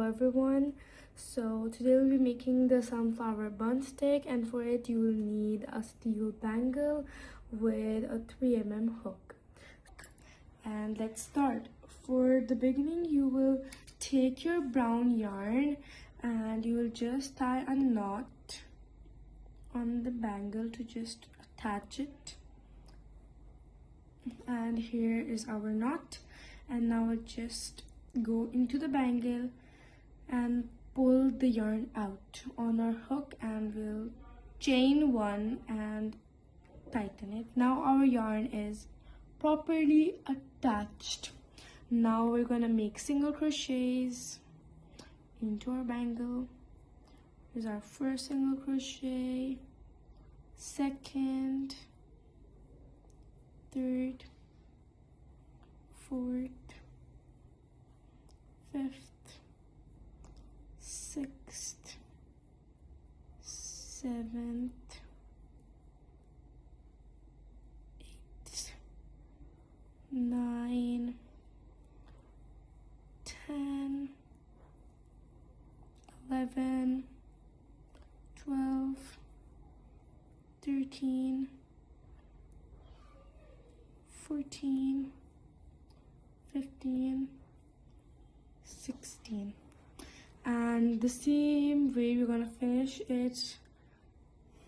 everyone. So today we'll be making the sunflower bun stick, and for it you will need a steel bangle with a 3mm hook. And let's start. For the beginning, you will take your brown yarn and you will just tie a knot on the bangle to just attach it. And here is our knot, and now we'll just go into the bangle and pull the yarn out on our hook, and we'll chain one and tighten it. Now our yarn is properly attached. Now we're gonna make single crochets into our bangle. Here's our first single crochet, second, third, fourth, fifth, sixth, seventh, eighth, 9, 10, 11, 12, 13, 14, 15, 16. And the same way we're gonna finish it,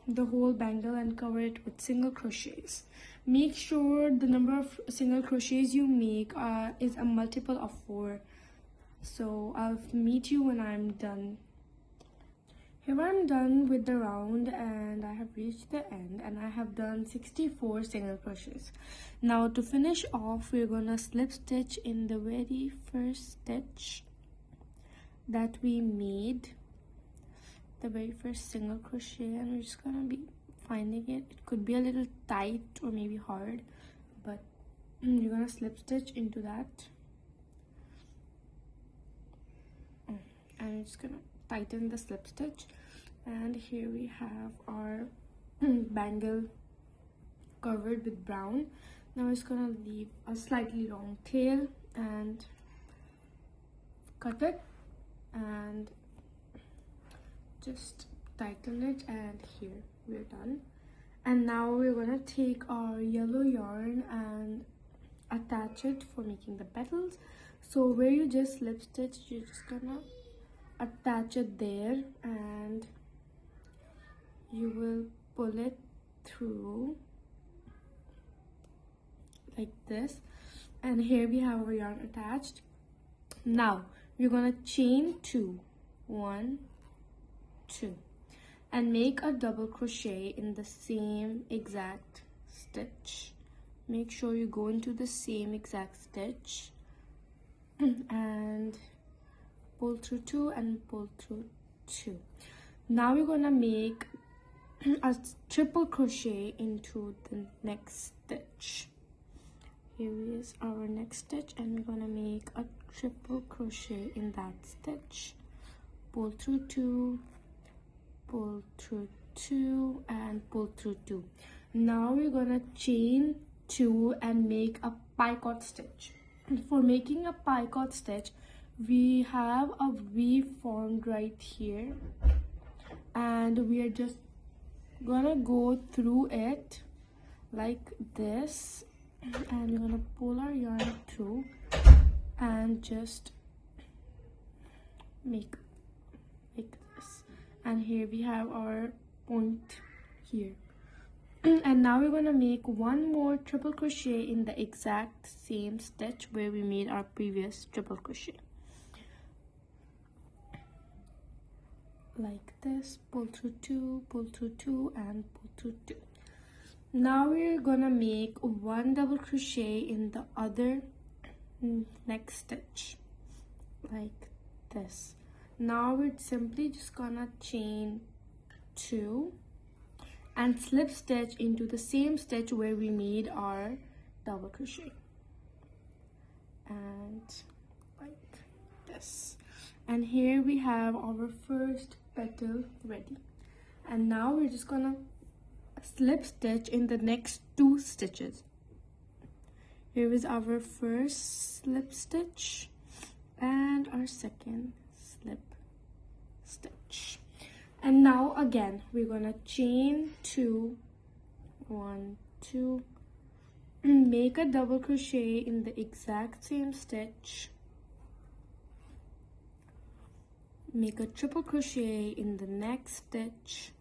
the whole bangle, and cover it with single crochets. Make sure the number of single crochets you make is a multiple of 4. So I'll meet you when I'm done. Here I'm done with the round, and I have reached the end, and I have done 64 single crochets. Now to finish off, we're gonna slip stitch in the very first stitch that we made, the very first single crochet, and we're just gonna be finding it. It could be a little tight or maybe hard, but you're gonna slip stitch into that, and I'm just gonna tighten the slip stitch. And here we have our bangle covered with brown. Now I'm just gonna leave a slightly long tail and cut it and just tighten it, and here we're done. And now we're gonna take our yellow yarn and attach it for making the petals. So where you just slip stitch, you're just gonna attach it there, and you will pull it through like this, and here we have our yarn attached. Now we're gonna chain 2, 1, 2, and make a double crochet in the same exact stitch. Make sure you go into the same exact stitch and pull through 2 and pull through 2. Now we're gonna make a triple crochet into the next stitch. Here is our next stitch, and we're gonna make a triple crochet in that stitch. Pull through 2, pull through 2, and pull through 2. Now we're gonna chain 2 and make a picot stitch. For making a picot stitch, we have a V formed right here, and we are just gonna go through it like this, and we're gonna pull our yarn through and just make like this. And here we have our point here. And now we're gonna make one more triple crochet in the exact same stitch where we made our previous triple crochet. Like this, pull through 2, pull through 2, and pull through 2. Now we're gonna make one double crochet in the other next stitch like this. Now we're simply just gonna chain 2 and slip stitch into the same stitch where we made our double crochet, and like this. And here we have our first petal ready. And now we're just gonna slip stitch in the next 2 stitches. Here is our first slip stitch and our second slip stitch. And now again we're gonna chain 2, 1, 2, make a double crochet in the exact same stitch, make a triple crochet in the next stitch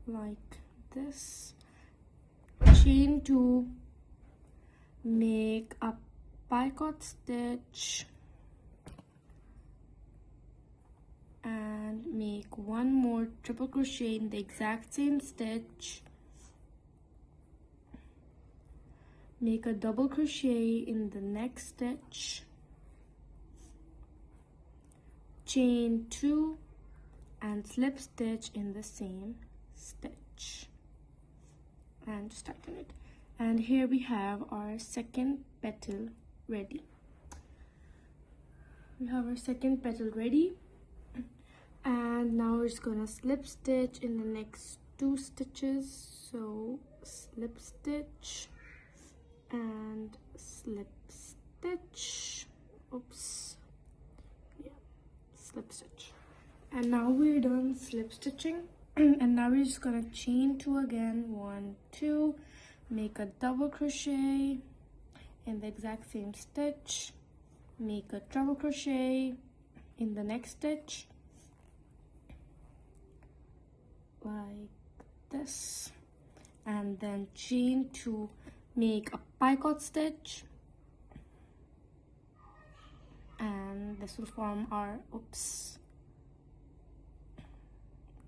like this, chain 2, make a picot stitch and make one more triple crochet in the exact same stitch, make a double crochet in the next stitch, chain 2 and slip stitch in the same stitch and just tighten it. And here we have our second petal ready. We have our second petal ready, and now we're just gonna slip stitch in the next 2 stitches. So slip stitch and slip stitch, oops, yeah, slip stitch. And now we're done slip stitching. And now we're just gonna chain 2 again, 1, 2, make a double crochet in the exact same stitch, make a treble crochet in the next stitch like this, and then chain 2, make a picot stitch, and this will form our, oops,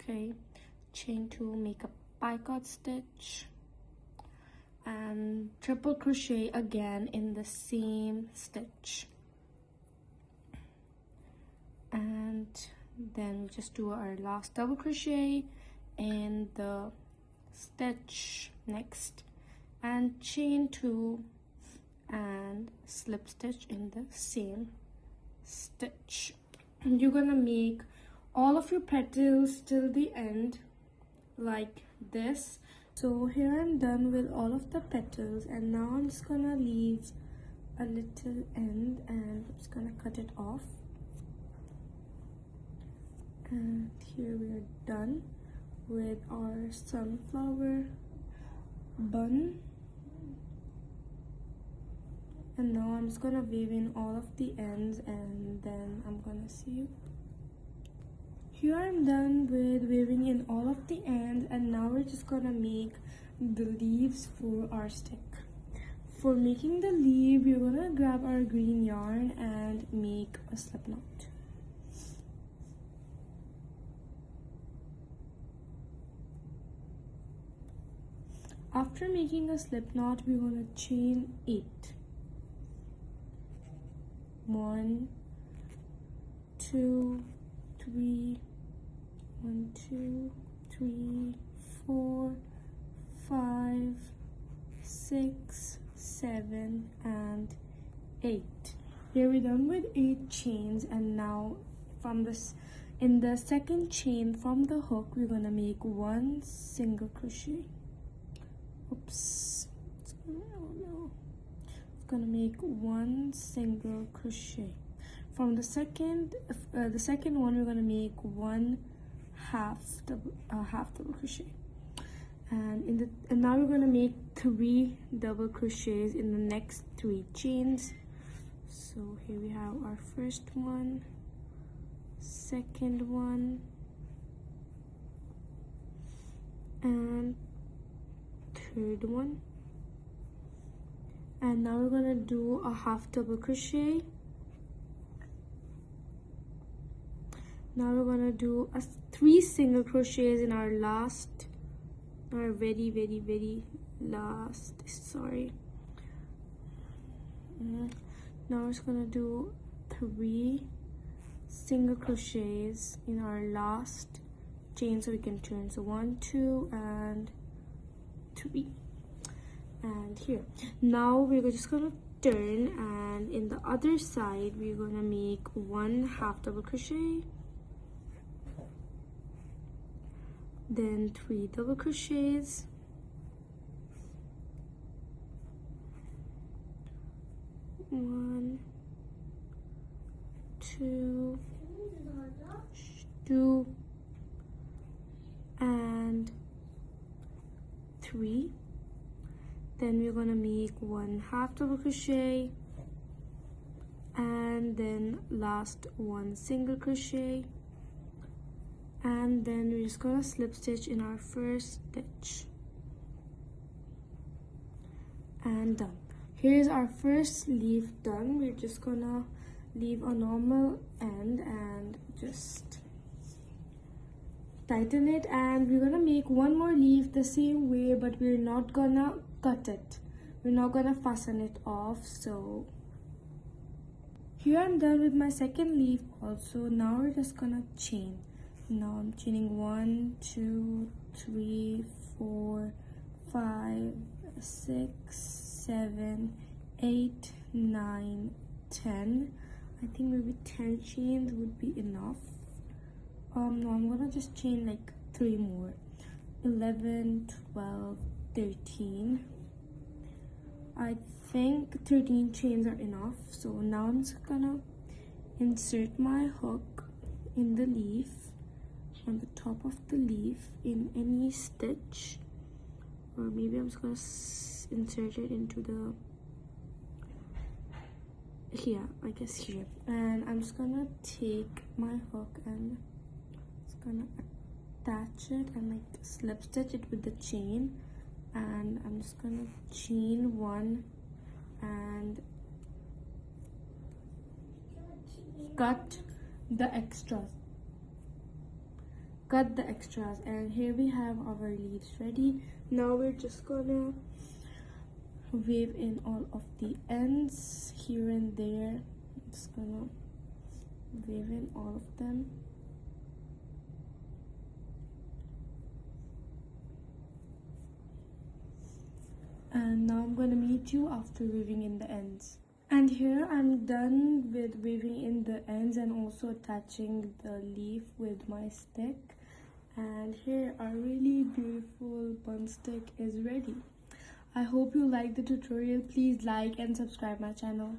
okay, chain 2, make a picot stitch and triple crochet again in the same stitch, and then just do our last double crochet in the stitch next and chain 2 and slip stitch in the same stitch. And you're gonna make all of your petals till the end like this. So here I'm done with all of the petals, and now I'm just gonna leave a little end and I'm just gonna cut it off. And here we are done with our sunflower bun. And now I'm just gonna weave in all of the ends and then I'm gonna see you. Here I'm done with weaving in all of the ends, and now we're just gonna make the leaves for our stick. For making the leaf, we're gonna grab our green yarn and make a slip knot. After making a slip knot, we're gonna chain 8. 1, 2, 3, 1, 2, 3, 4, 5, 6, 7, and 8. Here we're done with 8 chains, and now from this, in the second chain from the hook, we're gonna make 1 single crochet. Oops, oh no. It's gonna make 1 single crochet. From the second one, we're gonna make 1 half double crochet, and now we're gonna make 3 double crochets in the next 3 chains. So here we have our first one, second one, and third one. And now we're gonna do a half double crochet. Now we're gonna do 3 single crochets in our very last, sorry. Now we're just gonna do 3 single crochets in our last chain so we can turn. So 1, 2, and 3. And here, now we're just gonna turn, and in the other side we're gonna make 1 half double crochet, then 3 double crochets, 1, 2, 2 and 3. Then we're gonna make 1 half double crochet and then last 1 single crochet, and then we're just gonna slip stitch in our first stitch and done. Here's our first leaf done. We're just gonna leave a normal end and just tighten it, and we're gonna make 1 more leaf the same way, but we're not gonna cut it, we're not gonna fasten it off. So here I'm done with my second leaf also. Now we're just gonna chain. Now I'm chaining 1, 2, 3, 4, 5, 6, 7, 8, 9, 10. I think maybe 10 chains would be enough. No, I'm gonna just chain like 3 more. 11, 12, 13. I think 13 chains are enough. So now I'm just gonna insert my hook in the leaf, on the top of the leaf, in any stitch, or maybe I'm just gonna insert it into the here, I guess here, and I'm just gonna take my hook and just gonna attach it and like slip stitch it with the chain, and I'm just gonna chain 1 and cut the extras. And here we have our leaves ready. Now we're just gonna weave in all of the ends here and there. I'm just gonna weave in all of them. And now I'm gonna meet you after weaving in the ends. And here I'm done with weaving in the ends and also attaching the leaf with my stick. And here our really beautiful bun stick is ready. I hope you liked the tutorial. Please like and subscribe my channel.